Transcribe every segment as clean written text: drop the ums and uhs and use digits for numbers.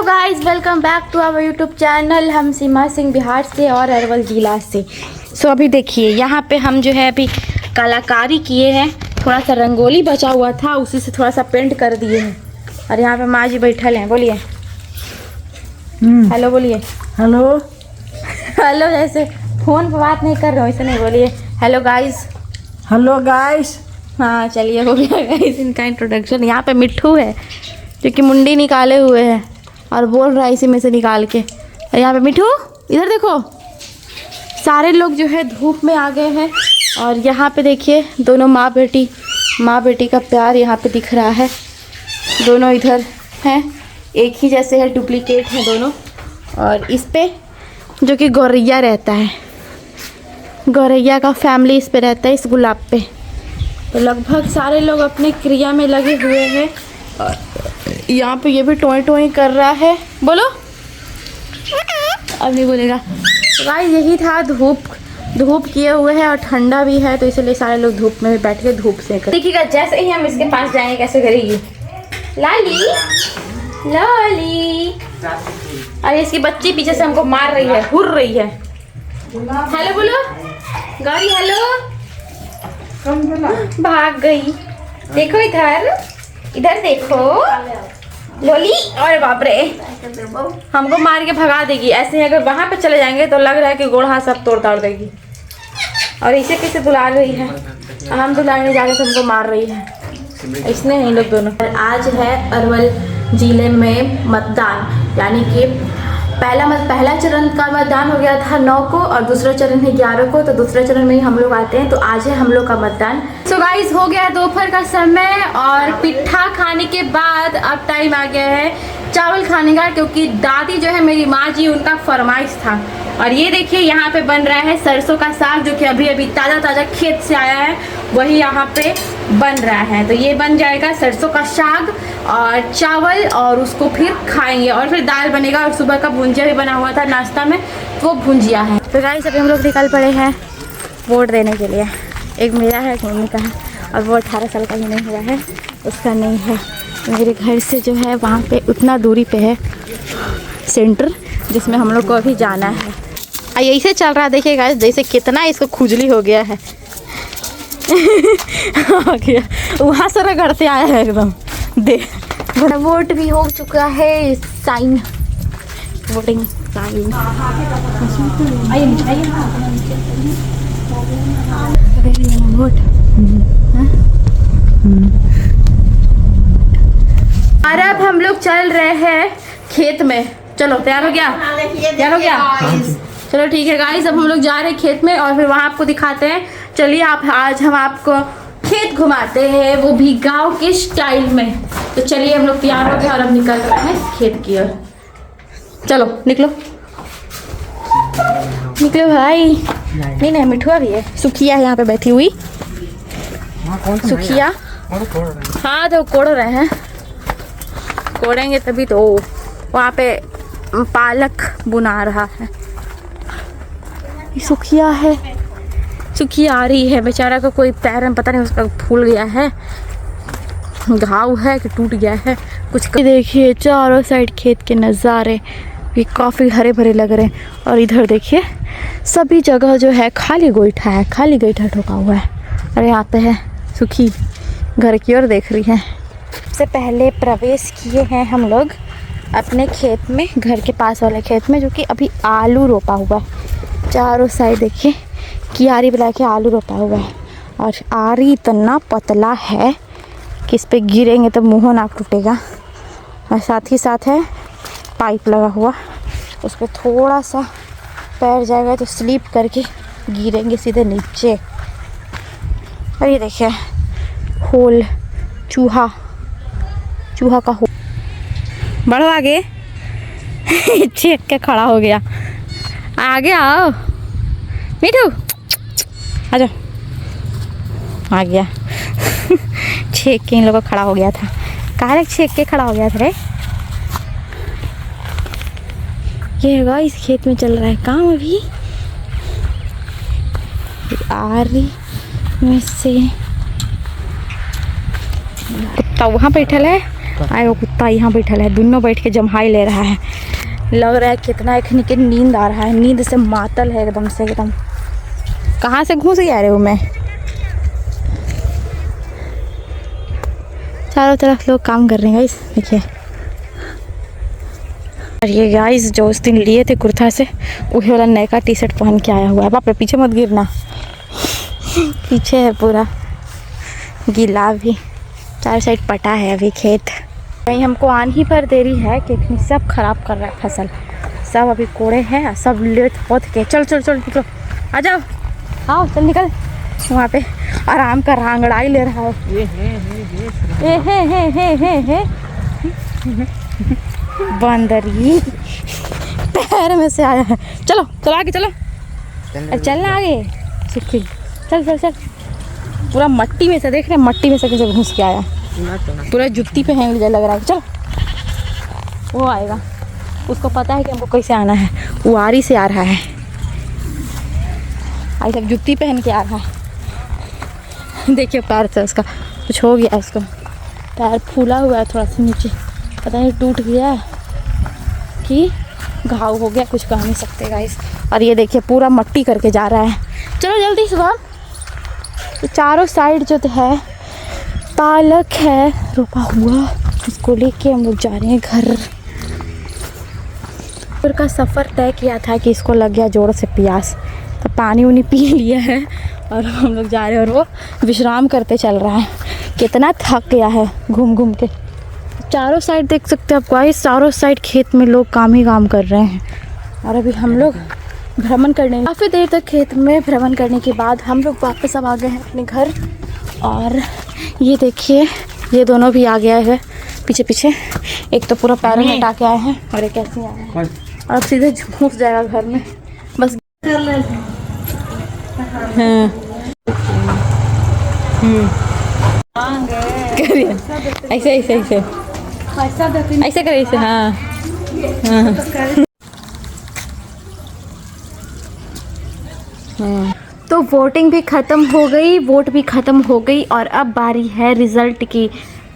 Guys, welcome back to our YouTube channel. हम सीमा सिंह बिहार से और अरवल जिला से। सो अभी देखिए यहाँ पे हम जो है अभी कलाकारी किए हैं। थोड़ा सा रंगोली बचा हुआ था, उसी से थोड़ा सा पेंट कर दिए हैं। और यहाँ पे माँ जी बैठल हैं। बोलिए हेलो। बोलिए हेलो। हेलो, जैसे फ़ोन पर बात नहीं कर रहे हो ऐसे नहीं बोलिए। Hello guys. Hello guys. हाँ चलिए, हो गया गाइस इनका इंट्रोडक्शन। यहाँ पे मिट्ठू है जो कि मुंडी निकाले हुए है और बोल रहा है इसी में से निकाल के। और यहाँ पे मिट्ठू इधर देखो, सारे लोग जो है धूप में आ गए हैं। और यहाँ पे देखिए दोनों माँ बेटी का प्यार यहाँ पे दिख रहा है। दोनों इधर हैं, एक ही जैसे है, डुप्लीकेट हैं दोनों। और इस पे जो कि गौरैया रहता है, गौरैया का फैमिली इस पे रहता है, इस गुलाब पे। तो लगभग सारे लोग अपने क्रिया में लगे हुए हैं। और यहाँ पे ये भी टोई कर रहा है। बोलो, अब नहीं बोलेगा। गाइस यही था, धूप किए हुए हैं और ठंडा भी है, तो इसलिए सारे लोग धूप में बैठ के धूप सेक। देखिएगा जैसे ही हम इसके पास जाएंगे कैसे करेगी लाली लाली। अरे इसकी बच्ची पीछे से हमको मार रही है, हुर रही है। हेलो बोलो गौरी, हेलो। भाग गई। देखो इधर देखो लोली। और बाप रे, हमको मार के भगा देगी। ऐसे ही अगर वहां पे चले जाएंगे तो लग रहा है कि गोड़ा सब तोड़ ताड़ देगी। और इसे कैसे दुला रही है, हम दुलाने जा रहे तो हमको मार रही है। इसने नहीं, लोग दोनों। आज है अरवल जिले में मतदान, यानी कि पहला चरण का मतदान हो गया था 9 को और दूसरा चरण है 11 को। तो दूसरा चरण में ही हम लोग आते हैं, तो आज है हम लोग का मतदान। सो गाइस हो गया दोपहर का समय और पिट्ठा खाने के बाद अब टाइम आ गया है चावल खाने का, क्योंकि दादी जो है मेरी माँ जी, उनका फरमाइश था। और ये देखिए यहाँ पे बन रहा है सरसों का साग, जो कि अभी अभी ताज़ा खेत से आया है, वही यहाँ पे बन रहा है। तो ये बन जाएगा सरसों का साग और चावल, और उसको फिर खाएंगे। और फिर दाल बनेगा, और सुबह का भुंजिया भी बना हुआ था नाश्ता में, वो भुंजिया है। तो गाइस अभी हम लोग निकल पड़े हैं वोट देने के लिए। एक मेरा है, एक मम्मी का है, और वो 18 साल का ही नहीं हुआ है, उसका नहीं है। मेरे घर से जो है वहाँ पे उतना दूरी पे है सेंटर, जिसमें हम लोग को अभी जाना है। यही से चल रहा है, देखिए गाइस जैसे कितना इसको खुजली हो गया है। आ गया वहाँ से रगड़ते आया है एकदम। देख वोट भी हो चुका है, साइन वोटिंग साइन। वोट और अब हम लोग चल रहे हैं खेत में। चलो तैयार हो गया? तैयार हो गया? चलो ठीक है गाइस, अब हम लोग जा रहे हैं खेत में और फिर वहाँ आपको दिखाते हैं। चलिए आज हम आपको खेत घुमाते हैं, वो भी गांव के स्टाइल में। तो चलिए हम लोग तैयार हो गए और अब निकल रहे हैं खेत की ओर। चलो निकलो भाई। नहीं मिठुआ भी है, सुखिया है यहाँ पे बैठी हुई। सुखिया हाँ, तो कोड़ रहे हैं, कोड़ेंगे तभी तो। वहाँ पे पालक बुना रहा है। सुखिया है, सुखिया आ रही है। बेचारा को कोई पैर में पता नहीं, उसका फूल गया है, घाव है कि टूट गया है कुछ। देखिए चारों साइड खेत के नज़ारे ये काफ़ी हरे भरे लग रहे हैं। और इधर देखिए सभी जगह जो है खाली गोईठा है, खाली गोईठा ठोका हुआ है। और यहाँ पे है सुखी घर की ओर देख रही है। सबसे पहले प्रवेश किए हैं हम लोग अपने खेत में, घर के पास वाले खेत में, जो कि अभी आलू रोपा हुआ है। चारों साइड देखिए कियारी बना के आलू रोपा हुआ है। और आरी इतना पतला है कि इस पे गिरेंगे तो मुँह ना टूटेगा। और साथ ही साथ है पाइप लगा हुआ, उस पर थोड़ा सा पैर जाएगा तो स्लिप करके गिरेंगे सीधे नीचे। और ये देखिए होल, चूहा का होल। बढ़ो आगे। चेक के खड़ा हो गया। आगे आओ मिठू, आ जाओ। आ गया। छेक के इन लोगों खड़ा हो गया था। कहाँ छेक के खड़ा हो गया था रे? ये गाइस खेत में चल रहा है काम अभी। आरी में से कुत्ता वहाँ बैठल है, आए वो कुत्ता लड़का यहाँ बैठल है, दोनों बैठ के जम्हाई ले रहा है। लग रहा है कितना एक के नींद आ रहा है, नींद से मातल है एकदम से एकदम। कहाँ से घुस गया रे वो मैं। चारों तरफ लोग काम कर रहे हैं गाइस, देखिए। और ये गाइस जो उस दिन लिए थे कुर्ता से, वही वाला नया टी शर्ट पहन के आया हुआ है। बाप रे, पीछे मत गिरना, पीछे है पूरा गीला भी, चार साइड पटा है अभी खेत। कहीं हमको आन ही पर देरी है क्योंकि सब खराब कर रहा है फसल, सब अभी कोड़े हैं, सब लेट पोत के। चल चल चल चलो, आ जाओ, आओ चल निकल। वहाँ पे आराम का रांगड़ाई ले रहा है। हे बंदरी पैर में से आया है। चलो चलो आगे चलो, चलना आगे सुखी, चल चल चल। पूरा मट्टी में से देख रहे, मट्टी में से कैसे घुस के आया, पूरा जुत्ती पे हैंग लग रहा है। चलो वो आएगा, उसको पता है कि हमको कैसे आना है। वो आरी से आ रहा है, आई सब जुत्ती पहन के आ रहा है। देखिए पैर से उसका कुछ हो गया, उसको पैर फूला हुआ है थोड़ा सा नीचे, पता नहीं टूट गया है कि घाव हो गया, कुछ कह नहीं सकते गाइस। और ये देखिए पूरा मट्टी करके जा रहा है। चलो जल्दी सुबह। तो चारों साइड जो है पालक है रोपा हुआ, उसको लेके हम लोग जा रहे हैं घर। का सफ़र तय किया था कि इसको लग गया जोर से प्यास, तो पानी उनी पी लिया है और हम लोग जा रहे हैं। और वो विश्राम करते चल रहा है, कितना थक गया है घूम घूम के। चारों साइड देख सकते हैं आप गाइस, चारों साइड खेत में लोग काम ही काम कर रहे हैं। और अभी हम लोग भ्रमण करने, काफ़ी देर तक खेत में भ्रमण करने के बाद हम लोग वापस अब आ गए हैं अपने घर। और ये देखिए ये दोनों भी आ गया है पीछे पीछे, एक तो पूरा पैर में हटा के आए हैं और एक ऐसे आए हैं। और अब सीधे घुस जाएगा घर में बस। करिए ऐसे ऐसे ऐसे ऐसे करिए ऐसे, हाँ तो वोटिंग भी ख़त्म हो गई, वोट भी ख़त्म हो गई और अब बारी है रिज़ल्ट की।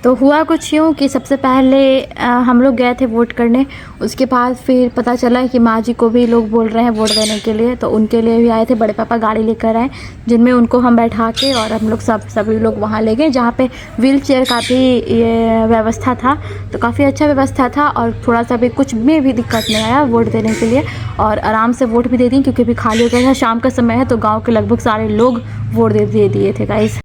तो हुआ कुछ यूँ कि सबसे पहले हम लोग गए थे वोट करने, उसके बाद फिर पता चला कि माँ जी को भी लोग बोल रहे हैं वोट देने के लिए, तो उनके लिए भी आए थे। बड़े पापा गाड़ी लेकर आए जिनमें उनको हम बैठा के और हम लोग सभी लोग वहाँ ले गए, जहाँ पे व्हील चेयर का भी ये व्यवस्था था। तो काफ़ी अच्छा व्यवस्था था और थोड़ा सा भी कुछ में भी दिक्कत नहीं आया वोट देने के लिए, और आराम से वोट भी दे दी क्योंकि अभी खाली हो गया था। शाम का समय है तो गाँव के लगभग सारे लोग वोट दे दिए थे गाइस।